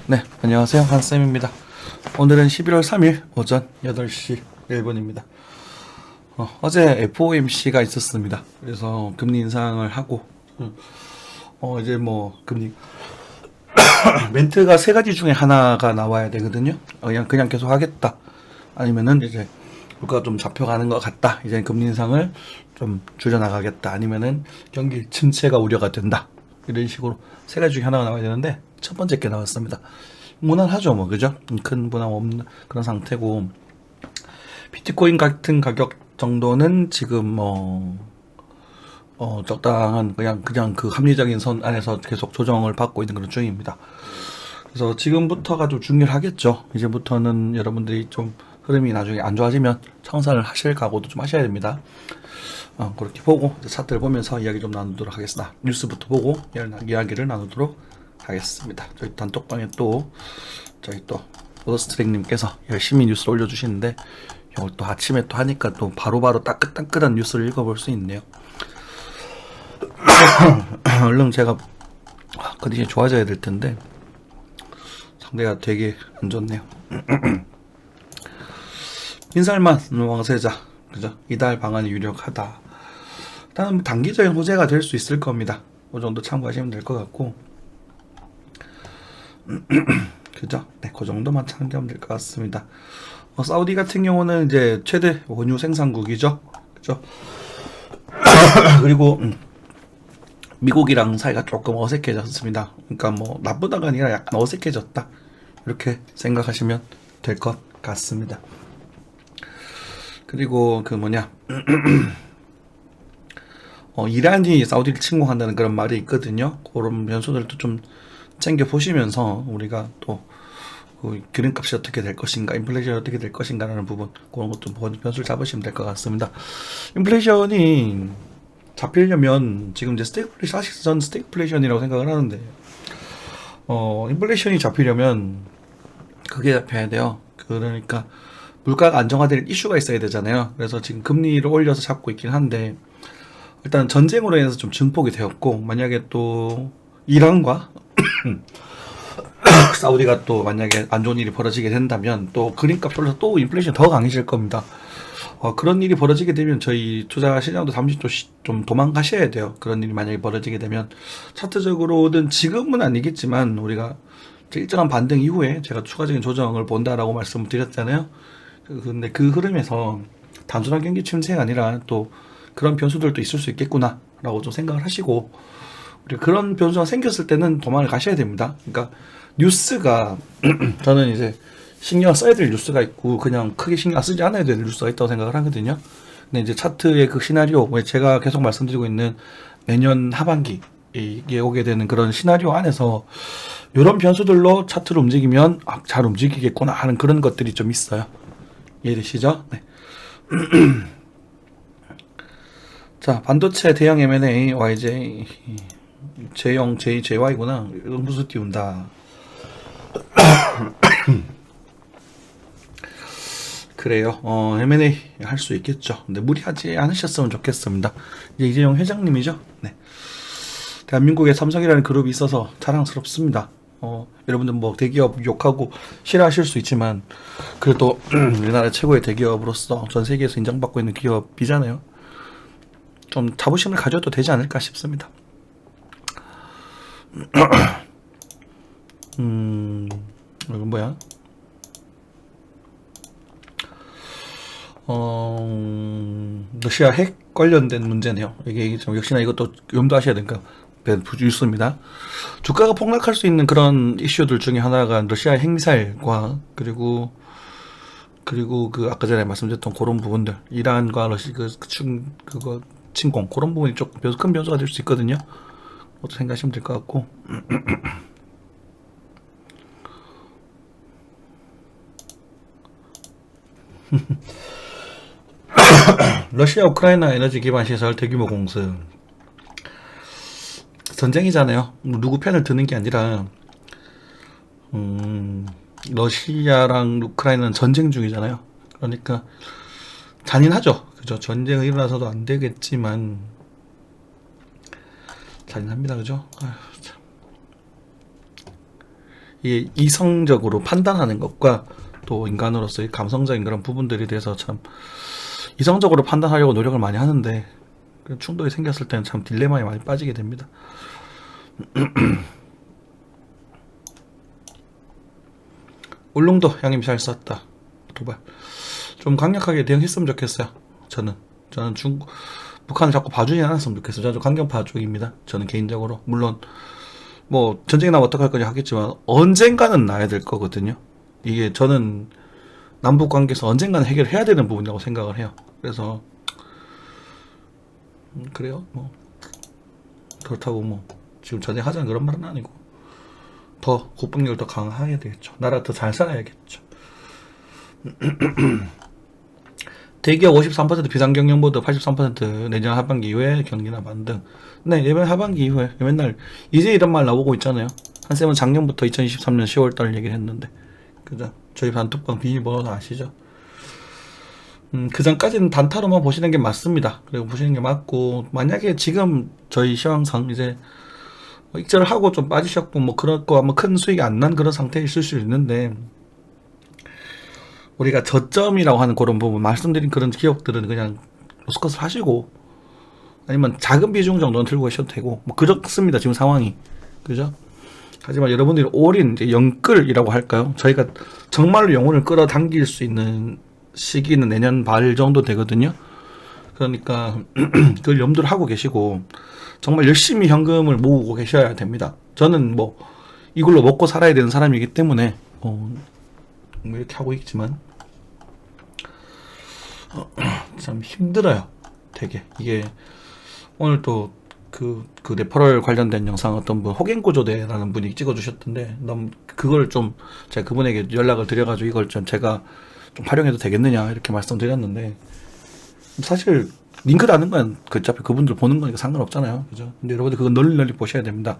네, 안녕하세요. 한쌤입니다. 오늘은 11월 3일 오전 8시 1분입니다. 어제 FOMC가 있었습니다. 그래서 금리 인상을 하고, 이제 뭐, 금리, 멘트가 세 가지 중에 하나가 나와야 되거든요. 그냥 계속 하겠다. 아니면은 이제, 물가가 좀 잡혀가는 것 같다. 이제 금리 인상을 좀 줄여나가겠다. 아니면은 경기 침체가 우려가 된다. 이런 식으로 세 가지 중에 하나가 나와야 되는데, 첫 번째 게 나왔습니다. 무난하죠, 뭐, 그죠? 큰 부담 없는 그런 상태고, 비트코인 같은 가격 정도는 지금 적당한, 그냥 그 합리적인 선 안에서 계속 조정을 받고 있는 그런 중입니다. 그래서 지금부터가 좀 중요하겠죠. 이제부터는 여러분들이 좀 흐름이 나중에 안 좋아지면 청산을 하실 각오도 좀 하셔야 됩니다. 그렇게 보고, 차트를 보면서 이야기 좀 나누도록 하겠습니다. 뉴스부터 보고, 이야기를 나누도록 하겠습니다. 저희 단톡방에 저희 오더스트랙님께서 열심히 뉴스를 올려주시는데, 이걸 또 아침에 또 하니까 또 바로바로 따끈따끈한 뉴스를 읽어볼 수 있네요. 얼른 제가 컨디션이 좋아져야 될 텐데, 상대가 되게 안 좋네요. 빈살만 왕세자, 그죠? 이달 방안이 유력하다. 일단 단기적인 호재가 될 수 있을 겁니다. 그 정도 참고하시면 될 것 같고, 그죠? 네, 그 정도만 참고하면 될 것 같습니다. 사우디 같은 경우는 이제 최대 원유 생산국이죠. 그죠? 그리고 미국이랑 사이가 조금 어색해졌습니다. 그러니까 뭐 나쁘다가 아니라 약간 어색해졌다. 이렇게 생각하시면 될 것 같습니다. 그리고 이란이 사우디를 침공한다는 그런 말이 있거든요. 그런 변수들도 좀 챙겨 보시면서 우리가 또 기름값이 어떻게 될 것인가, 인플레이션이 어떻게 될 것인가라는 부분, 그런 것도 변수를 잡으시면 될 것 같습니다. 인플레이션이 잡히려면 지금 이제 사실 전 스태그플레이션이라고 생각을 하는데, 인플레이션이 잡히려면 그게 잡혀야 돼요. 그러니까 물가가 안정화될 이슈가 있어야 되잖아요. 그래서 지금 금리를 올려서 잡고 있긴 한데, 일단 전쟁으로 인해서 좀 증폭이 되었고, 만약에 또 이란과 사우디가 또 만약에 안 좋은 일이 벌어지게 된다면 또 그린값 올라서 또 인플레이션 더 강해질 겁니다. 그런 일이 벌어지게 되면 저희 투자 시장도 잠시 좀 도망가셔야 돼요. 그런 일이 만약에 벌어지게 되면 차트적으로는 지금은 아니겠지만 우리가 일정한 반등 이후에 제가 추가적인 조정을 본다라고 말씀을 드렸잖아요. 근데 그 흐름에서 단순한 경기 침체가 아니라 또 그런 변수들도 있을 수 있겠구나라고 좀 생각을 하시고, 우리 그런 변수가 생겼을 때는 도망을 가셔야 됩니다. 그러니까 뉴스가 저는 이제 신경 써야 될 뉴스가 있고 그냥 크게 신경 쓰지 않아야 될 뉴스가 있다고 생각을 하거든요. 근데 이제 차트의 그 시나리오, 제가 계속 말씀드리고 있는 내년 하반기 이게 오게 되는 그런 시나리오 안에서 이런 변수들로 차트를 움직이면 잘 움직이겠구나 하는 그런 것들이 좀 있어요. 이해되시죠? 네. 자, 반도체 대형 M&A YJ J형 JY구나. 음부수 띄운다. 그래요. M&A 할 수 있겠죠. 근데 무리하지 않으셨으면 좋겠습니다. 이제 이재용 회장님이죠. 네. 대한민국에 삼성이라는 그룹이 있어서 자랑스럽습니다. 여러분들 뭐 대기업 욕하고 싫어하실 수 있지만 그래도 우리나라 최고의 대기업으로서 전 세계에서 인정받고 있는 기업이잖아요. 좀 자부심을 가져도 되지 않을까 싶습니다. 이건 뭐야? 러시아 핵 관련된 문제네요. 이게 좀 역시나 이것도 염두하셔야 되니까 뉴스입니다. 주가가 폭락할 수 있는 그런 이슈들 중에 하나가 러시아 핵미사일과 그리고 그 아까 전에 말씀드렸던 그런 부분들, 이란과 러시아 그거 침공, 그런 부분이 조금 큰 변수가 될 수 있거든요. 어떻게 생각하시면 될 것 같고. 러시아 우크라이나 에너지 기반 시설 대규모 공습. 전쟁이잖아요. 누구 편을 드는 게 아니라 러시아랑 우크라이나는 전쟁 중이잖아요. 그러니까 잔인하죠. 그죠? 전쟁이 일어나서도 안 되겠지만 잔인합니다. 그죠? 아휴, 참. 이게 이성적으로 판단하는 것과 또 인간으로서의 감성적인 그런 부분들에 대해서 참 이성적으로 판단하려고 노력을 많이 하는데 충돌이 생겼을 때는 참 딜레마에 많이 빠지게 됩니다. 울릉도 양님 잘 썼다. 도발 좀 강력하게 대응했으면 좋겠어요. 저는 북한을 자꾸 봐주지 않았으면 좋겠어요. 저는 강경파 쪽입니다. 저는 개인적으로 물론 뭐 전쟁이 나면 어떡할 거냐 하겠지만 언젠가는 나야 될 거거든요. 이게 저는 남북 관계에서 언젠가는 해결해야 되는 부분이라고 생각을 해요. 그래서 그래요. 뭐 그렇다고 뭐 지금 전쟁하자는 그런 말은 아니고 더 국방력을 더 강화해야 되겠죠. 나라 더 잘 살아야겠죠. 대기업 53% 비상경영보드 83% 내년 하반기 이후에 경기나 반등. 네, 이번 하반기 이후에 맨날 이제 이런 말 나오고 있잖아요. 한쌤은 작년부터 2023년 10월달 얘기를 했는데, 그죠? 저희 단톡방 비밀번호 아시죠? 그 전까지는 단타로만 보시는 게 맞습니다. 그리고 보시는 게 맞고, 만약에 지금 저희 시황상 이제 익절을 하고 좀 빠지셨고 뭐 그럴 거 아마 큰 수익이 안 난 그런 상태에 있을 수 있는데, 우리가 저점이라고 하는 그런 부분 말씀드린 그런 기업들은 그냥 로스컷을 하시고 아니면 작은 비중 정도는 들고 계셔도 되고 뭐 그렇습니다. 지금 상황이. 그죠? 하지만 여러분들이 올인 이제 영끌이라고 할까요? 저희가 정말로 영혼을 끌어당길 수 있는 시기는 내년 말 정도 되거든요. 그러니까 그걸 염두를 하고 계시고 정말 열심히 현금을 모으고 계셔야 됩니다. 저는 뭐 이걸로 먹고 살아야 되는 사람이기 때문에 뭐 이렇게 하고 있지만 참 힘들어요. 되게 이게 오늘 또 그 레퍼럴 관련된 영상 어떤 분 호갱구조대라는 분이 찍어주셨던데 너무 그걸 좀 제가 그분에게 연락을 드려가지고 이걸 좀 제가 좀 활용해도 되겠느냐 이렇게 말씀드렸는데 사실 링크 다는 건 어차피 그분들 보는 거니까 상관없잖아요. 그죠? 근데 여러분들 그건 널리 보셔야 됩니다.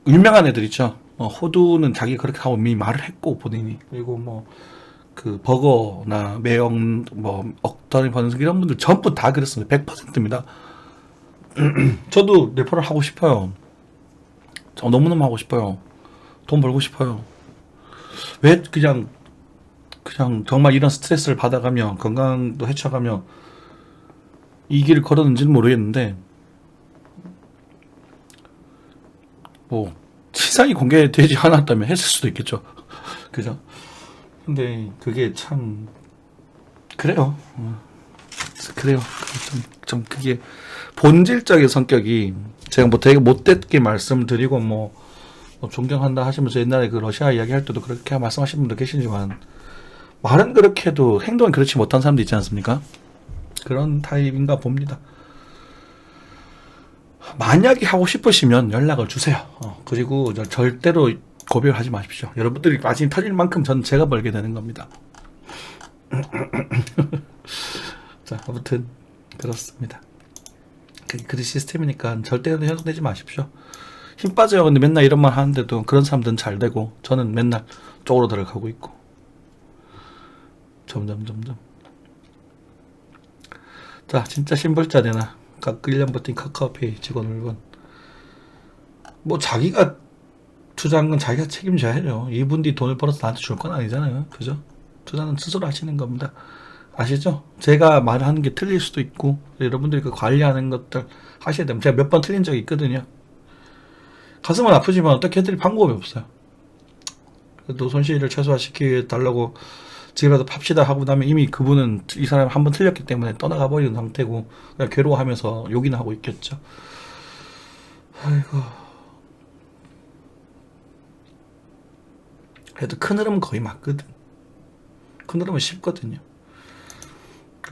유명한 애들 있죠. 호두는 자기 그렇게 하고 이미 말을 했고 본인이 그리고 뭐 그 버거나 매형 뭐 억터리 버는 이런 분들 전부 다 그랬습니다. 100%입니다. 저도 레퍼럴 하고 싶어요. 너무너무 하고 싶어요. 돈 벌고 싶어요. 왜 그냥 정말 이런 스트레스를 받아가며 건강도 해쳐가며 이 길을 걸었는지는 모르겠는데 뭐 시상이 공개되지 않았다면 했을 수도 있겠죠. 그죠? 근데 그게 참 그래요. 그래요. 좀 그게 본질적인 성격이 제가 뭐 되게 못됐게 말씀드리고 뭐 존경한다 하시면서 옛날에 그 러시아 이야기할 때도 그렇게 말씀하신 분도 계시지만 말은 그렇게 해도 행동은 그렇지 못한 사람도 있지 않습니까? 그런 타입인가 봅니다. 만약에 하고 싶으시면 연락을 주세요. 그리고 절대로 고백을 하지 마십시오. 여러분들이 마진이 터질 만큼 전 제가 벌게 되는 겁니다. 자, 아무튼 그렇습니다. 그 시스템이니까 절대로 현혹되지 마십시오. 힘 빠져요. 근데 맨날 이런 말 하는데도 그런 사람들은 잘 되고 저는 맨날 쪽으로 들어가고 있고 점점 자, 진짜 신불자 되나 1년 버틴 카카오페이 직원 물건 뭐 자기가 투자한 건 자기가 책임져야죠. 이분들이 돈을 벌어서 나한테 줄 건 아니잖아요. 그죠? 투자는 스스로 하시는 겁니다. 아시죠? 제가 말하는 게 틀릴 수도 있고 여러분들이 그 관리하는 것들 하셔야 됩니다. 제가 몇 번 틀린 적이 있거든요. 가슴은 아프지만 어떻게 해드릴 방법이 없어요. 그래도 손실을 최소화시켜 달라고 지금이라도 팝시다 하고 나면 이미 그분은 이 사람이 한번 틀렸기 때문에 떠나가 버리는 상태고 그냥 괴로워하면서 욕이나 하고 있겠죠. 아이고. 그래도 큰 흐름은 거의 맞거든. 큰 흐름은 쉽거든요.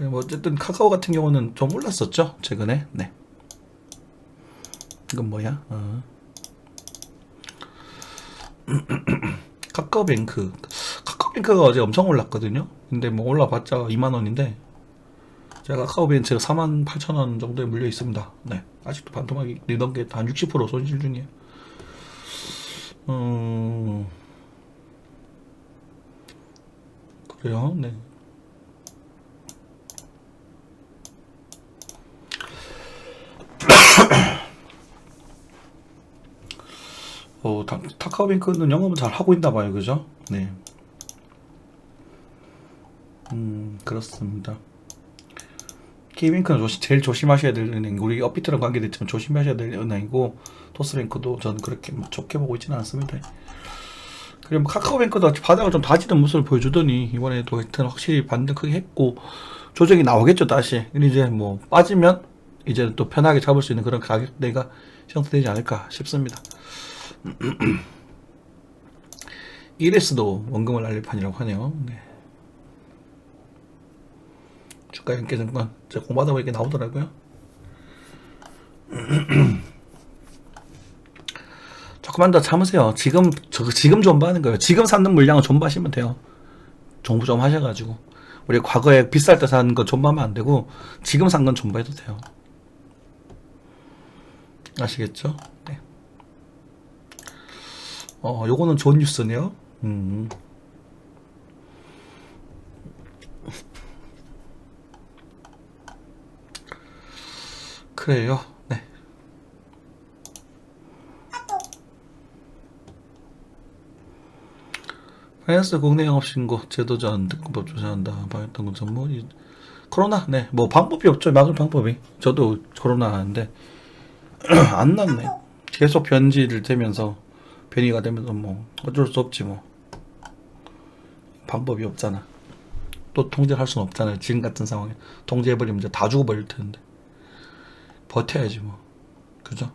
뭐 어쨌든 카카오 같은 경우는 좀 올랐었죠 최근에. 네. 이건 뭐야? 카카오뱅크가 어제 엄청 올랐거든요. 근데 뭐 올라봤자 2만원인데 제가 카카오뱅크가 48,000원 정도에 물려 있습니다. 네. 아직도 반토막이 내던 게 한 60% 손실 중이에요. 그래요. 네. 카카오뱅크는 영업은 잘 하고 있나 봐요, 그죠? 네. 그렇습니다. K뱅크는 제일 조심하셔야 될 은행, 우리 업비트랑 관계됐지만 조심하셔야 될 은행이고, 토스뱅크도 저는 그렇게 좋게 보고 있지는 않습니다. 그리고 뭐 카카오뱅크도 바닥을 좀 다지는 모습을 보여주더니 이번에도 하여튼 확실히 반등 크게 했고 조정이 나오겠죠 다시. 근데 이제 뭐 빠지면 이제 또 편하게 잡을 수 있는 그런 가격대가 형성되지 않을까 싶습니다. 이레스도 원금을 날릴 판이라고 하네요. 네. 주가 연계증권 제가 공부하다 보니까 나오더라고요. 조금만 더 참으세요. 지금 존버하는 거예요. 지금 사는 물량은 존버하시면 돼요. 정부 좀 하셔가지고 우리 과거에 비쌀 때 산 거 존버하면 안 되고 지금 산 건 존버해도 돼요. 아시겠죠? 네. 요거는 좋은 뉴스네요. 그래요. 네. 파이낸스 국내 영업신고 제도전 특검법 조사한다. 방했던 건 전부 코로나. 네. 뭐 방법이 없죠. 막을 방법이. 저도 코로나 하는데 안 났네. 계속 변질을 되면서 변이가 되면서 뭐 어쩔 수 없지 뭐. 방법이 없잖아. 또 통제할 수는 없잖아요. 지금 같은 상황에 통제해버리면 이제 다 죽어버릴 텐데 버텨야지 뭐. 그죠?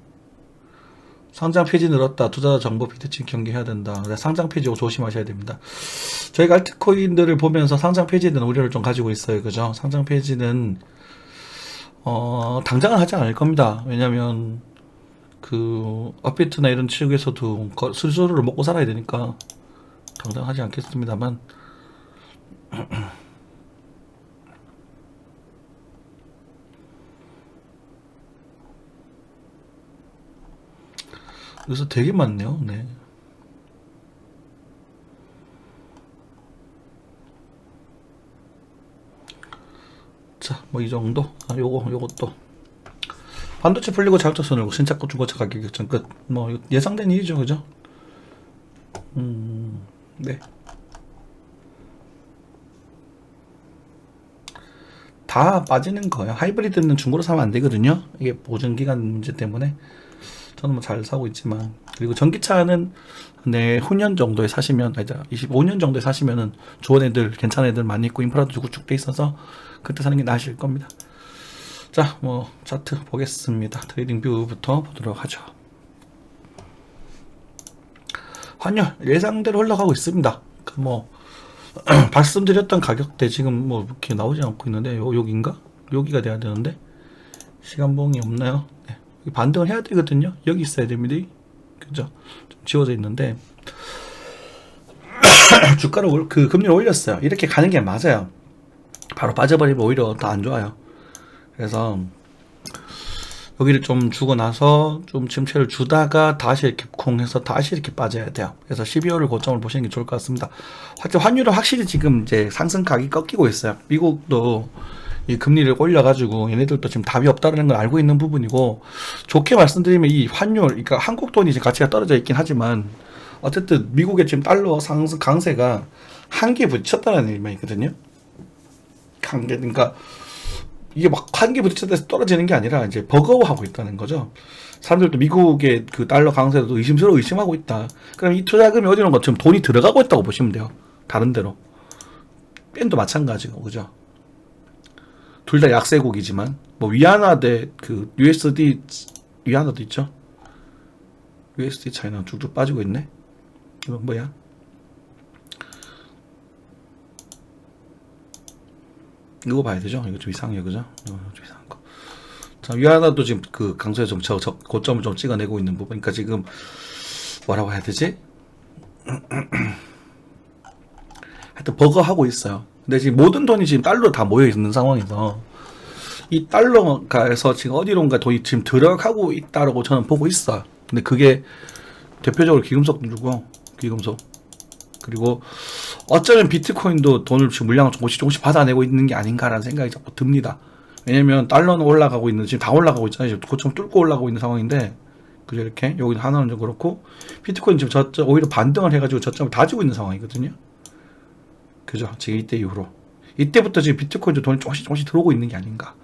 상장 폐지 늘었다. 투자자 정보 비대칭 경계해야 된다. 상장 폐지 조심하셔야 됩니다. 저희가 알트코인들을 보면서 상장 폐지에 대한 우려를 좀 가지고 있어요. 그죠? 상장 폐지는 당장은 하지 않을 겁니다. 왜냐면 그 업비트나 이런 측에서도 수수료를 먹고 살아야 되니까 당장 하지 않겠습니다만 그래서 되게 많네요. 네. 자, 뭐 이 정도. 요것도 반도체 풀리고 자격증 늘고 신차고 중고차 가격 역전 끝. 뭐 예상된 일이죠, 그죠? 네. 다 빠지는 거예요. 하이브리드는 중고로 사면 안 되거든요. 이게 보증 기간 문제 때문에. 저는 뭐 잘 사고 있지만. 그리고 전기차는 내후년 정도에 사시면, 25년 정도에 사시면은 좋은 애들, 괜찮은 애들 많이 있고 인프라도 구축돼 있어서 그때 사는 게 나으실 겁니다. 자, 뭐 차트 보겠습니다. 트레이딩 뷰부터 보도록 하죠. 환율 예상대로 흘러가고 있습니다. 뭐 말씀드렸던 가격대 지금 뭐 이렇게 나오지 않고 있는데 여기인가? 여기가 돼야 되는데 시간봉이 없나요? 네. 반등을 해야 되거든요. 여기 있어야 됩니다. 그죠? 좀 지워져 있는데 주가를 그 금리를 올렸어요. 이렇게 가는 게 맞아요. 바로 빠져버리면 오히려 더 안 좋아요. 그래서 여기를 좀 주고 나서 좀 침체를 주다가 다시 이렇게 쿵해서 다시 이렇게 빠져야 돼요. 그래서 12월을 고점을 보시는 게 좋을 것 같습니다. 환율은 확실히 지금 이제 상승각이 꺾이고 있어요. 미국도 이 금리를 올려가지고 얘네들도 지금 답이 없다는 걸 알고 있는 부분이고, 좋게 말씀드리면 이 환율, 그러니까 한국 돈이 지금 가치가 떨어져 있긴 하지만 어쨌든 미국의 지금 달러 상승 강세가 한계에 부딪혔다는 말이거든요. 그러니까 이게 막 한계 부딪혀서 떨어지는 게 아니라 이제 버거워하고 있다는 거죠. 사람들도 미국의 그 달러 강세도 의심하고 있다. 그럼 이 투자금이 어디로 가? 지금 돈이 들어가고 있다고 보시면 돼요. 다른 데로. 뺀도 마찬가지고, 그죠? 둘 다 약세국이지만 뭐 위안화 대 그 USD 위안화도 있죠. USD 차이나 쭉쭉 빠지고 있네. 이거 뭐야? 이거 봐야 되죠? 이거 좀 이상해요, 그죠? 좀 이상한 거. 자, 위안화도 지금 그 강세에 좀 고점을 좀 찍어내고 있는 부분. 그러니까 지금 뭐라고 해야 되지? 하여튼 버거하고 있어요. 근데 지금 모든 돈이 지금 달러로 다 모여 있는 상황에서 이 달러가에서 지금 어디론가 돈이 지금 들어가고 있다라고 저는 보고 있어요. 근데 그게 대표적으로 기금속 누르고 기금속. 그리고 어쩌면 비트코인도 돈을 지금 물량을 조금씩 받아내고 있는 게 아닌가라는 생각이 자꾸 듭니다. 왜냐면 달러는 올라가고 있는, 지금 다 올라가고 있잖아요. 지금 고점 뚫고 올라가고 있는 상황인데, 그죠? 이렇게 여기 하나는 좀 그렇고 비트코인 지금 저점 오히려 반등을 해가지고 저점을 다지고 있는 상황이거든요. 그죠? 지금 이때 이후로 이때부터 지금 비트코인도 돈이 조금씩 들어오고 있는 게 아닌가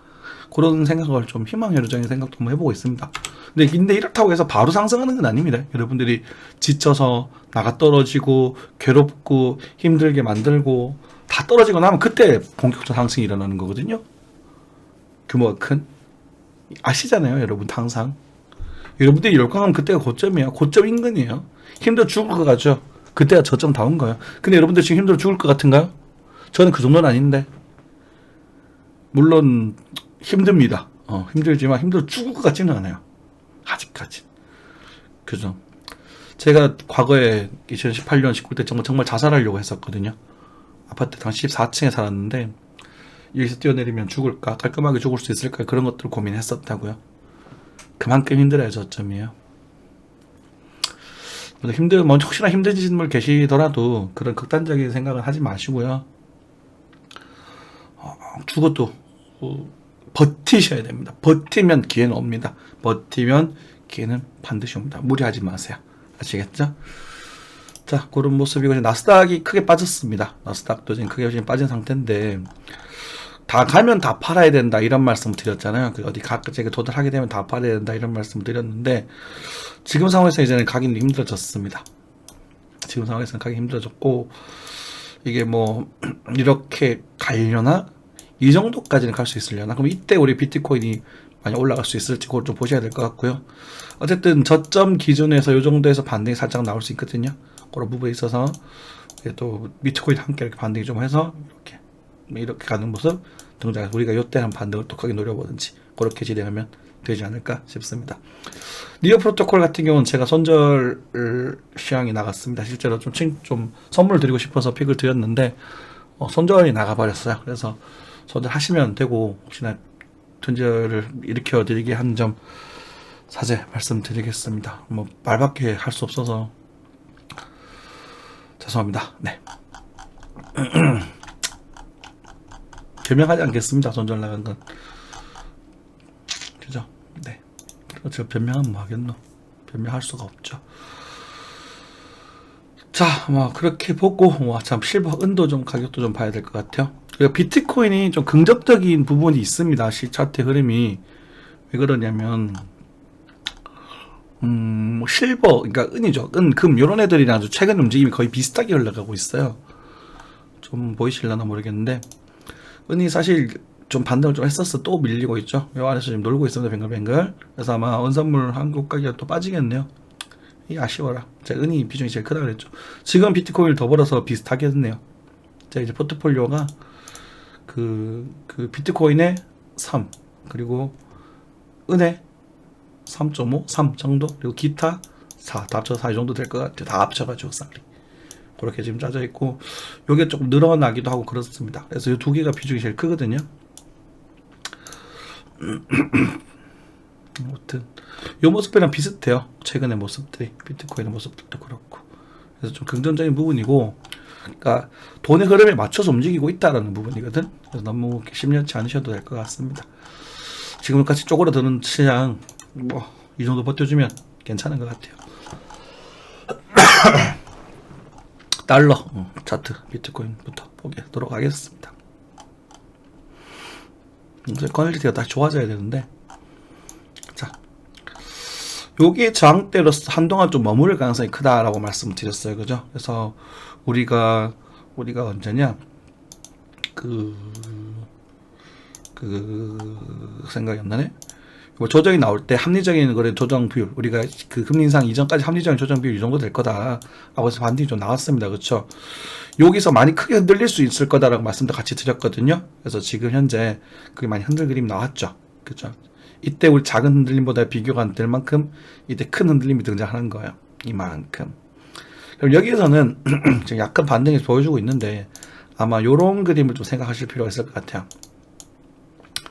그런 생각을 좀 희망여정의 생각도 한번 해보고 있습니다. 근데 이렇다고 해서 바로 상승하는 건 아닙니다. 여러분들이 지쳐서 나가 떨어지고 괴롭고 힘들게 만들고 다 떨어지고 나면 그때 본격적 상승이 일어나는 거거든요. 규모가 큰 아시잖아요, 여러분. 항상 여러분들이 열광하면 그때가 고점이에요. 고점 인근이에요. 힘들어 죽을 것 같죠? 그때가 저점 다 온 거예요. 근데 여러분들 지금 힘들어 죽을 것 같은가요? 저는 그 정도는 아닌데 물론 힘듭니다. 힘들지만 힘들어 죽을 것 같지는 않아요. 아직까지. 그죠? 제가 과거에 2018년 19때 정말 자살하려고 했었거든요. 아파트 당시 14층에 살았는데 여기서 뛰어내리면 죽을까? 깔끔하게 죽을 수 있을까? 그런 것들을 고민했었다고요. 그만큼 힘들어요. 저점이에요. 혹시나 힘드신 분 계시더라도 그런 극단적인 생각은 하지 마시고요. 죽어도 버티셔야 됩니다. 버티면 기회는 옵니다. 버티면 기회는 반드시 옵니다. 무리하지 마세요. 아시겠죠? 자, 그런 모습이고 나스닥이 크게 빠졌습니다. 나스닥도 지금 크게 빠진 상태인데 다 가면 다 팔아야 된다 이런 말씀 드렸잖아요. 어디 제가 도달하게 되면 다 팔아야 된다 이런 말씀 드렸는데 지금 상황에서 이제는 가기는 힘들어졌습니다. 지금 상황에서는 가기 힘들어졌고 이게 뭐 이렇게 가려나? 이 정도까지는 갈 수 있으려나? 그럼 이때 우리 비트코인이 많이 올라갈 수 있을지 그걸 좀 보셔야 될 것 같고요. 어쨌든 저점 기준에서 이 정도에서 반등이 살짝 나올 수 있거든요. 그런 부분에 있어서 또 비트코인 함께 이렇게 반등이 좀 해서 이렇게 가는 모습 등장해서 우리가 이때 한 반등을 또 크게 노려보든지 그렇게 진행하면 되지 않을까 싶습니다. 니오 프로토콜 같은 경우는 제가 손절 시향이 나갔습니다. 실제로 좀 선물 드리고 싶어서 픽을 드렸는데 손절이 나가버렸어요. 그래서 손절하시면 되고 혹시나 손절을 일으켜 드리게 한 점 사죄 말씀드리겠습니다. 뭐 말밖에 할 수 없어서 죄송합니다. 네. 변명하지 않겠습니다. 손절 나간 건. 그죠? 네. 저 변명은 뭐 하겠노? 변명할 수가 없죠. 자, 뭐 그렇게 보고 참 실버 은도 좀 가격도 좀 봐야 될 것 같아요. 그리고 비트코인이 좀 긍정적인 부분이 있습니다. 차트 흐름이 왜 그러냐면 실버 그러니까 은이죠. 은, 금 이런 애들이랑 아주 최근 움직임이 거의 비슷하게 흘러가고 있어요. 좀 보이실려나 모르겠는데 은이 사실 좀 반등을 좀 했었어. 또 밀리고 있죠. 이 안에서 지금 놀고 있습니다. 뱅글뱅글. 그래서 아마 원선물 한국 가격이 또 빠지겠네요. 이 아쉬워라. 제가 은이 비중이 제일 크다 그랬죠. 지금 비트코인을 더 벌어서 비슷하게 했네요. 제가 이제 포트폴리오가 그 비트코인의 3 그리고 은의 3.5, 3 정도 그리고 기타 4 다 합쳐서 4 정도 될 것 같아요. 다 합쳐가지고 쌀이 그렇게 지금 짜져 있고 요게 조금 늘어나기도 하고 그렇습니다. 그래서 이 두 개가 비중이 제일 크거든요. 아무튼 이 모습이랑 비슷해요. 최근의 모습들이 비트코인의 모습들도 그렇고 그래서 좀 긍정적인 부분이고 그러니까 돈의 흐름에 맞춰서 움직이고 있다라는 부분이거든. 그래서 너무 심려치 않으셔도 될 것 같습니다. 지금까지 쪼그라드는 시장 뭐 이 정도 버텨주면 괜찮은 것 같아요. 달러 차트 비트코인부터 보도록 하겠습니다. 이제 퀄리티가 다시 좋아져야 되는데 자 요게 저항대로서 한동안 좀 머무를 가능성이 크다라고 말씀드렸어요. 그죠? 그래서 우리가 언제냐 그 생각이 안 나네. 뭐 조정이 나올 때 합리적인 거래 조정 비율 우리가 그 금리 인상 이전까지 합리적인 조정 비율 이 정도 될 거다라고 해서 반등이 좀 나왔습니다. 그렇죠? 여기서 많이 크게 흔들릴 수 있을 거다라고 말씀도 같이 드렸거든요. 그래서 지금 현재 그게 많이 흔들 그림이 나왔죠. 그렇죠? 이때 우리 작은 흔들림보다 비교가 안 될 만큼 이때 큰 흔들림이 등장하는 거예요. 이만큼. 그럼 여기에서는 지금 약간 반등이 보여주고 있는데 아마 요런 그림을 좀 생각하실 필요가 있을 것 같아요.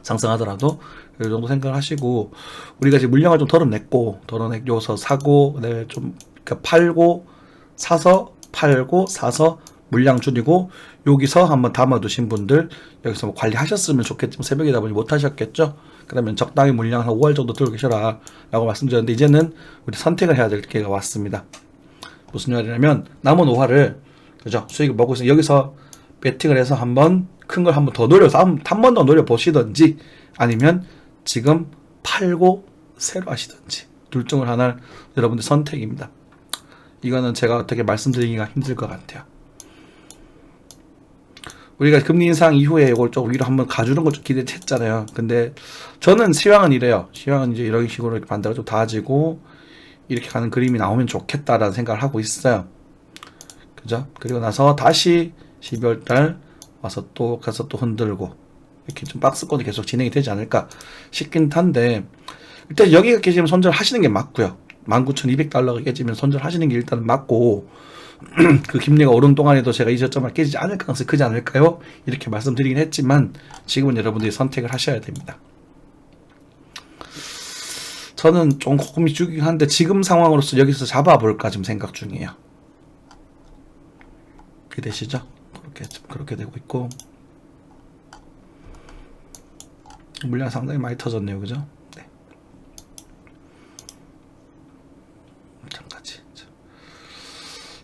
상승하더라도 이 정도 생각을 하시고 우리가 지금 물량을 좀 덜어내고서 사고 그다음에 좀 그러니까 팔고 사서 물량 줄이고 여기서 한번 담아두신 분들 여기서 뭐 관리하셨으면 좋겠지만 새벽이다 보니 못 하셨겠죠. 그러면 적당히 물량 한 5월 정도 들고 계셔라 라고 말씀드렸는데, 이제는 우리 선택을 해야 될 기회가 왔습니다. 무슨 말이냐면 남은 5화를 그죠, 수익을 먹고 있어요. 여기서 베팅을 해서 한번 큰 걸 한번 더 노려서 한 번 더 노려 보시든지, 아니면 지금 팔고 새로 하시든지, 둘 중을 하나를 여러분들 선택입니다. 이거는 제가 어떻게 말씀드리기가 힘들 것 같아요. 우리가 금리 인상 이후에 이걸 좀 위로 한번 가주는 걸 좀 기대했잖아요. 근데 저는 시황은 이래요. 시황은 이제 이런 식으로 반대가 좀 닿아지고 이렇게 가는 그림이 나오면 좋겠다라는 생각을 하고 있어요. 그죠? 그리고 나서 다시 12월 달 와서 또 가서 또 흔들고 이렇게 좀 박스권이 계속 진행이 되지 않을까 싶긴 한데, 일단 여기가 깨지면 손절 하시는 게 맞고요. 19,200달러가 깨지면 손절 하시는 게 일단 맞고, 그 김리가 오른 동안에도 제가 이 저점을 깨지지 않을 가능성이 크지 않을까요? 이렇게 말씀드리긴 했지만 지금은 여러분들이 선택을 하셔야 됩니다. 저는 좀 고민이 주긴 한데 지금 상황으로서 여기서 잡아볼까 지금 생각 중이에요. 이해되시죠? 그렇게 되고 있고, 물량 상당히 많이 터졌네요. 그죠? 네. 잠깐지.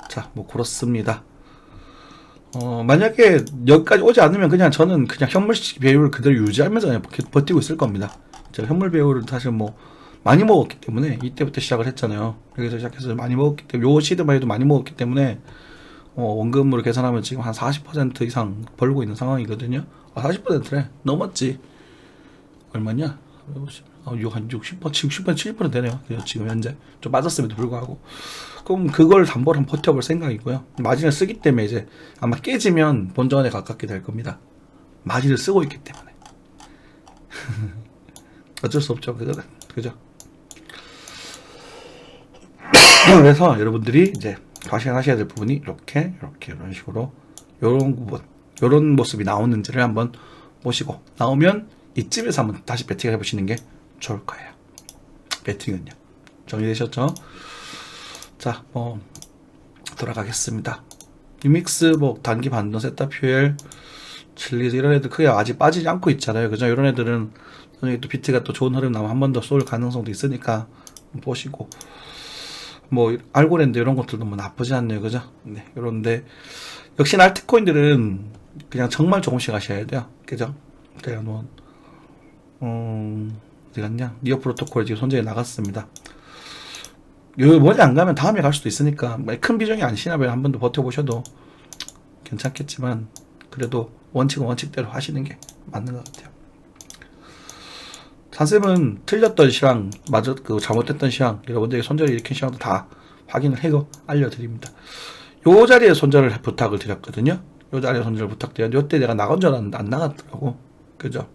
자, 뭐 그렇습니다. 만약에 여기까지 오지 않으면 저는 그냥 현물 배율을 그대로 유지하면서 그냥 버티고 있을 겁니다. 제가 현물 배율을 사실 뭐 많이 먹었기 때문에, 이때부터 시작을 했잖아요. 여기서 시작해서 많이 먹었기 때문에, 요 시드만 해도 많이 먹었기 때문에 원금으로 계산하면 지금 한 40% 이상 벌고 있는 상황이거든요. 40%래. 넘었지. 얼마냐? 한 60%, 70% 되네요. 지금 현재. 좀 빠졌음에도 불구하고. 그럼 그걸 담보로 한번 버텨볼 생각이고요. 마진을 쓰기 때문에 이제 아마 깨지면 본전에 가깝게 될 겁니다. 마진을 쓰고 있기 때문에. 어쩔 수 없죠. 그죠? 그래서 여러분들이 이제 과시하셔야 될 부분이 이렇게 이런 식으로 이런 부분, 이런 모습이 나오는지를 한번 보시고, 나오면 이쯤에서 한번 다시 배팅을 해보시는 게 좋을 거예요. 배팅은요. 정리되셨죠? 자, 돌아가겠습니다. 유믹스, 단기 반등, 세타퓨엘, 칠리즈 이런 애들 크게 아직 빠지지 않고 있잖아요. 그죠? 이런 애들은 나중에 또 비트가 또 좋은 흐름 나면 한 번 더 쏠 가능성도 있으니까 보시고, 알고랜드 이런 것들도 나쁘지 않네요. 그죠? 네, 요런데 역시나 알트코인들은 그냥 정말 조금씩 하셔야 돼요. 그죠? 제가 어디 갔냐? 니어 프로토콜 지금 손절이 나갔습니다. 머리 안 가면 다음에 갈 수도 있으니까 큰 비중이 안 시나봐요. 한 번 더 버텨보셔도 괜찮겠지만, 그래도 원칙은 원칙대로 하시는 게 맞는 것 같아요. 산쌤은 틀렸던 시황, 잘못됐던 시황, 여러분들에게 손절을 일으킨 시황도 다 확인을 해서 알려드립니다. 요 자리에 손절을 부탁을 드렸거든요. 요 자리에 손절을 부탁드렸는데, 요때 내가 나간 줄 알았는데 안 나갔더라고. 그죠?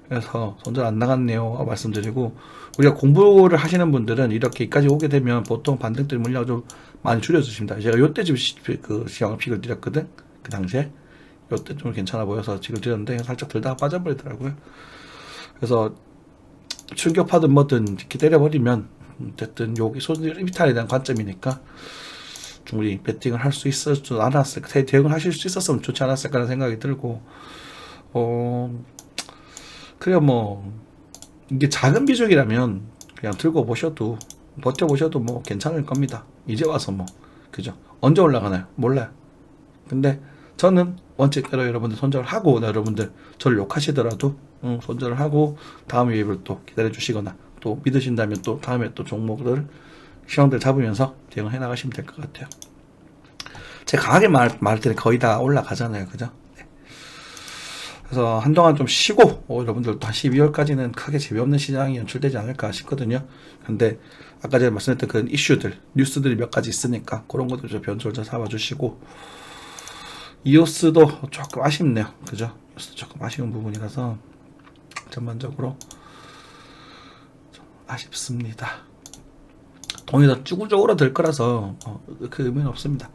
그래서 손절 안 나갔네요 말씀드리고, 우리가 공부를 하시는 분들은 이렇게까지 오게 되면 보통 반등 때 물량을 좀 많이 줄여주십니다. 제가 요때 지금 시황을 픽을 드렸거든. 그 당시에 요때 좀 괜찮아 보여서 지금 드렸는데 살짝 들다가 빠져버리더라고요. 그래서 충격파든 뭐든 기다려버리면 어쨌든 여기 손절 이탈에 대한 관점이니까 충분히 배팅을 할 수 있었지 않았을까, 대응을 하실 수 있었으면 좋지 않았을까 라는 생각이 들고, 그래 이게 작은 비중이라면 그냥 들고 보셔도, 버텨보셔도 괜찮을 겁니다. 이제 와서 그죠? 언제 올라가나요? 몰라요. 근데 저는 원칙대로 여러분들 손절을 하고, 여러분들 저를 욕하시더라도 손절을 하고 다음 웨이브를 또 기다려 주시거나, 또 믿으신다면 또 다음에 또 종목들 시황들 잡으면서 대응해 나가시면 될 것 같아요. 제가 강하게 말할 때는 거의 다 올라가잖아요. 그죠? 네. 그래서 한동안 좀 쉬고, 여러분들도 한 12월까지는 크게 재미없는 시장이 연출되지 않을까 싶거든요. 근데 아까 제가 말씀했던 그 이슈들, 뉴스들이 몇 가지 있으니까 그런 것들 좀 변수를 좀 삼아주시고, 이오스도 조금 아쉽네요. 그죠? 이오스 조금 아쉬운 부분이라서 전반적으로 좀 아쉽습니다. 돈이 더 쭈글쭈글 될 거라서 그 의미는 없습니다.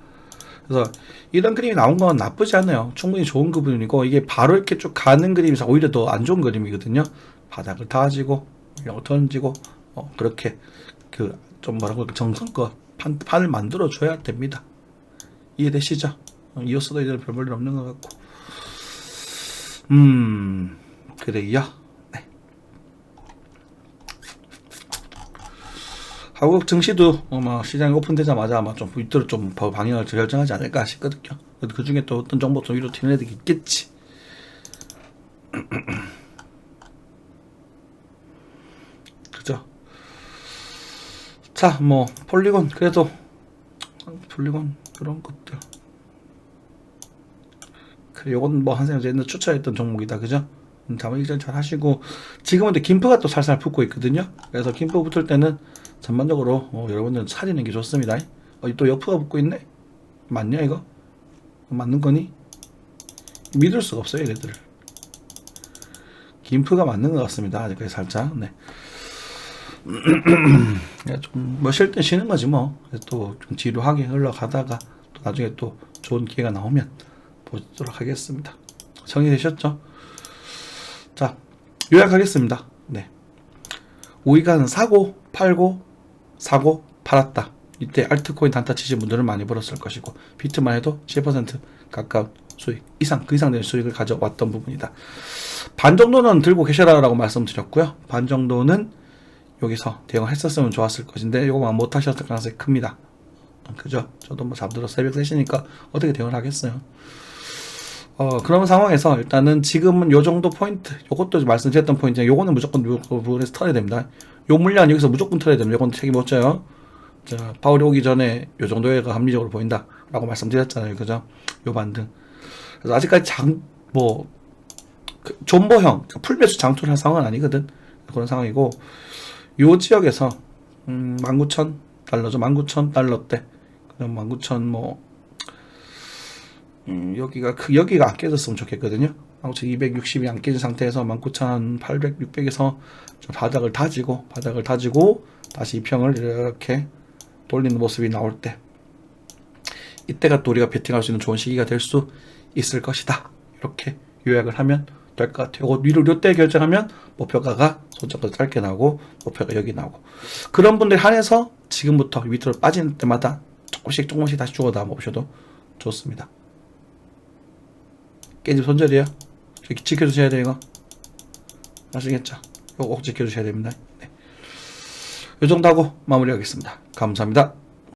그래서 이런 그림이 나온 건 나쁘지 않아요. 충분히 좋은 그림이고, 이게 바로 이렇게 쭉 가는 그림이서 오히려 더 안 좋은 그림이거든요. 바닥을 다지고 던지고 그렇게 좀 정성껏 판을 만들어 줘야 됩니다. 이해되시죠? 이어서도 이제 별 볼일 없는 것 같고, 그래요. 네. 한국 증시도 아마 시장이 오픈되자마자 아마 좀 밑으로 좀 방향을 결정하지 않을까 싶거든요. 그 중에 또 어떤 정보 좀 위로 튀는 애들이 있겠지. 그죠? 자, 뭐 폴리곤 그래도 폴리곤 그런 것들. 그래, 요건 뭐 한생님 옛날 추천했던 종목이다, 그죠? 다만 일절 잘 하시고 지금은 근데 김프가 또 살살 붙고 있거든요. 그래서 김프 붙을 때는 전반적으로 여러분들 사리는 게 좋습니다. 또 여프가 붙고 있네. 맞냐 이거? 맞는 거니? 믿을 수가 없어요, 얘네들. 김프가 맞는 것 같습니다. 아직까지 살짝. 네. 좀뭐 쉴 때 쉬는 거지 뭐. 또 좀 지루하게 흘러가다가 또 나중에 또 좋은 기회가 나오면 보도록 하겠습니다. 정리되셨죠? 자, 요약하겠습니다. 네. 우리가 사고, 팔고, 사고, 팔았다. 이때 알트코인 단타 치신 분들은 많이 벌었을 것이고, 비트만 해도 10% 가까운 수익 이상, 그 이상 되는 수익을 가져왔던 부분이다. 반 정도는 들고 계셔라라고 말씀드렸고요. 반 정도는 여기서 대응을 했었으면 좋았을 것인데, 요거만 못 하셨을 가능성이 큽니다. 그죠? 저도 뭐 잠들어 새벽 3시니까 어떻게 대응을 하겠어요? 그런 상황에서 일단은 지금은 요 정도 포인트, 요것도 말씀드렸던 포인트, 요거는 무조건 요 부분에서 털어야 됩니다. 요 물량 여기서 무조건 털어야 됩니다. 요건 책임 못 져요. 자, 파울이 오기 전에 요 정도가 합리적으로 보인다 라고 말씀드렸잖아요. 그죠? 요 반등. 그래서 아직까지 존버형, 풀매수 장투를 할 상황은 아니거든. 그런 상황이고, 요 지역에서, 19,000달러죠. 19,000달러대. 그럼 19,000 여기가 안 깨졌으면 좋겠거든요. 19,260이 안 깨진 상태에서 19,800, 600에서 좀 바닥을 다지고 다시 이평을 이렇게 돌리는 모습이 나올 때, 이때가 또 우리가 베팅할 수 있는 좋은 시기가 될 수 있을 것이다. 이렇게 요약을 하면 될 것 같아요. 요때 결정하면 목표가가 손잡고 짧게 나오고 목표가 여기 나오고, 그런 분들 한해서 지금부터 밑으로 빠지는 때마다 조금씩 다시 주워 담아 보셔도 좋습니다. 깨집 손절이에요. 지켜주셔야 돼요, 이거. 아시겠죠? 이거 꼭 지켜주셔야 됩니다. 네. 요 정도 하고 마무리하겠습니다. 감사합니다.